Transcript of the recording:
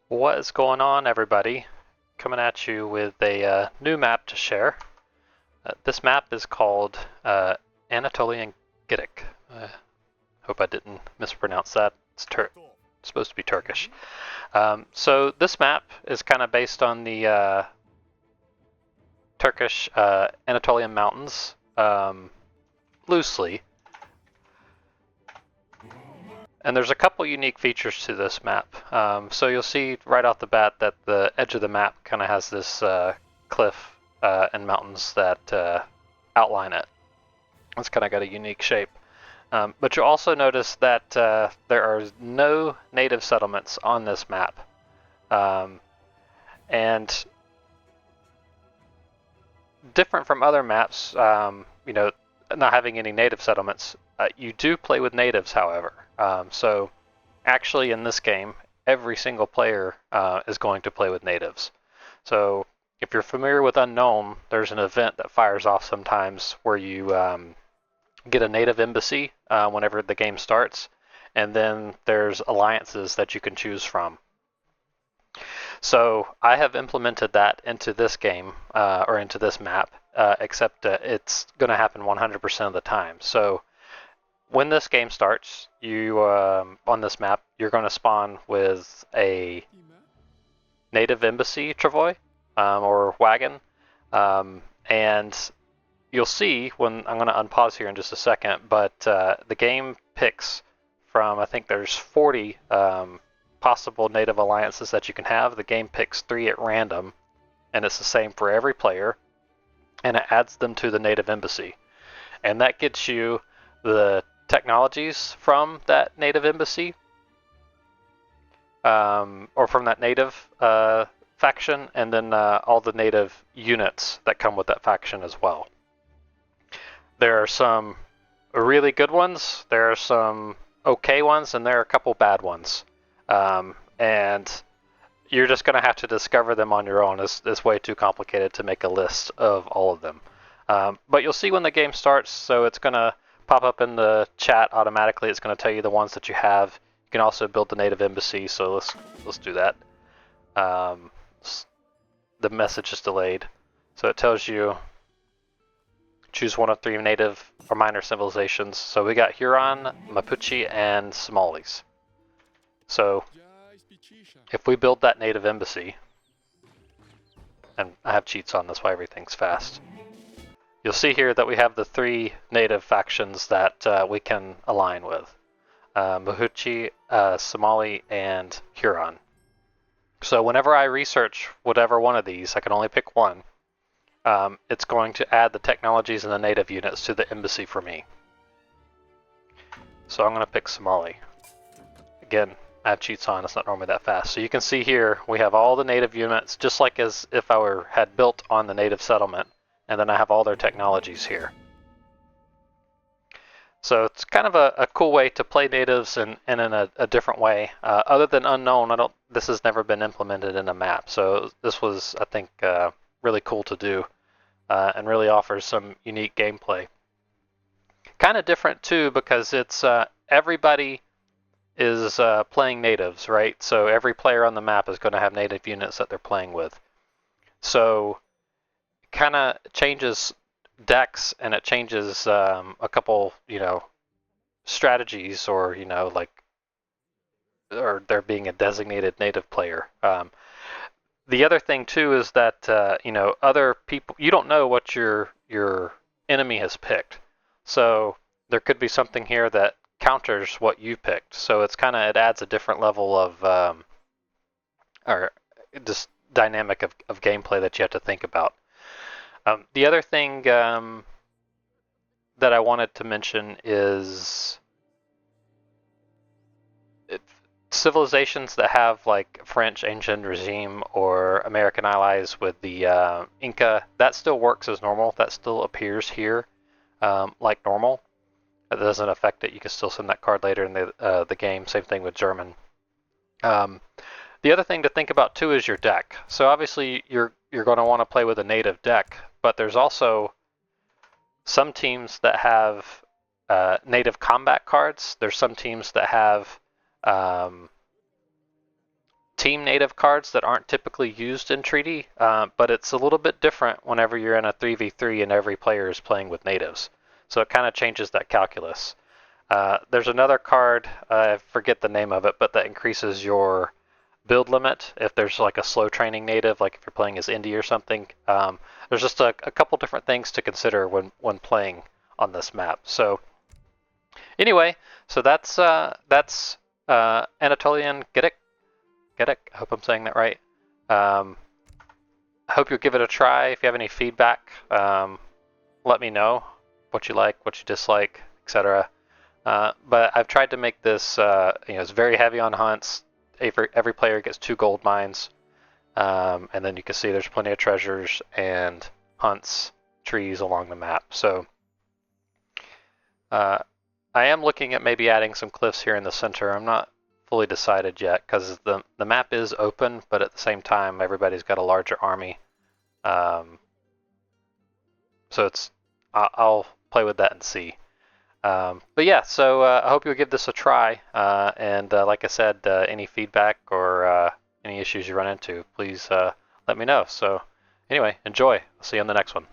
What is going on, everybody? Coming at you with a new map to share. This map is called Anatolian Gedik. Hope I didn't mispronounce that. It's supposed to be Turkish. So this map is kind of based on the Turkish Anatolian mountains, loosely. And there's a couple unique features to this map. So you'll see right off the bat that the edge of the map kind of has this cliff and mountains that outline it. It's kind of got a unique shape. But you'll also notice that there are no native settlements on this map. And different from other maps, not having any native settlements, you do play with natives, however. So actually in this game, every single player is going to play with natives. So if you're familiar with Unknown, there's an event that fires off sometimes where you get a native embassy whenever the game starts, and then there's alliances that you can choose from. So I have implemented that into this game, or into this map, except it's going to happen 100% of the time. So when this game starts, you on this map, you're going to spawn with a native embassy travois or wagon, and you'll see when I'm going to unpause here in just a second. But the game picks from, I think there's 40 possible native alliances that you can have. The game picks 3 at random, and it's the same for every player, and it adds them to the native embassy, and that gets you the technologies from that native embassy, or from that native faction, and then all the native units that come with that faction as well. There are some really good ones, there are some okay ones, and there are a couple bad ones. And you're just going to have to discover them on your own. It's way too complicated to make a list of all of them. But you'll see when the game starts, so it's going to pop up in the chat automatically. It's going to tell you the ones that you have. You can also build the native embassy, so let's do that. The message is delayed, so it tells you choose one of 3 native or minor civilizations. So we got Huron, Mapuche, and Somalis. So if we build that native embassy, and I have cheats on, that's why everything's fast. You'll see here that we have the 3 native factions that we can align with. Mapuche, Somali, and Huron. So whenever I research whatever one of these, I can only pick one, it's going to add the technologies and the native units to the embassy for me. So I'm going to pick Somali. Again, I have cheats on, it's not normally that fast. So you can see here, we have all the native units, just like as if I had built on the native settlement, and then I have all their technologies here. So it's kind of a cool way to play natives and in a different way. Other than Unknown, this has never been implemented in a map, so this was, I think, really cool to do, and really offers some unique gameplay. Kind of different too, because it's everybody is playing natives, right? So every player on the map is going to have native units that they're playing with. So it kind of changes decks, and it changes a couple, strategies, or or there being a designated native player. The other thing too is that other people, you don't know what your enemy has picked. So there could be something here that counters what you picked. So it adds a different level of or just dynamic of gameplay that you have to think about. The other thing that I wanted to mention is civilizations that have like French ancient regime or American allies with the Inca, that still works as normal. That still appears here like normal. That doesn't affect it. You can still send that card later in the game. Same thing with German. The other thing to think about too is your deck. So obviously you're going to want to play with a native deck, but there's also some teams that have native combat cards. There's some teams that have team native cards that aren't typically used in Treaty, but it's a little bit different whenever you're in a 3v3 and every player is playing with natives. So it kind of changes that calculus. There's another card, I forget the name of it, but that increases your build limit if there's like a slow training native, like if you're playing as Indy or something. There's just a couple different things to consider when playing on this map. So anyway, so that's Anatolian Gedik. I hope I'm saying that right. I hope you'll give it a try. If you have any feedback, let me know what you like, what you dislike, etc. But I've tried to make this, it's very heavy on hunts. Every player gets 2 gold mines, and then you can see there's plenty of treasures and hunts, trees along the map. So I am looking at maybe adding some cliffs here in the center. I'm not fully decided yet because the map is open, but at the same time everybody's got a larger army. So I'll play with that and see. But yeah, so I hope you'll give this a try. And like I said, any feedback or any issues you run into, please let me know. So anyway, enjoy. I'll see you on the next one.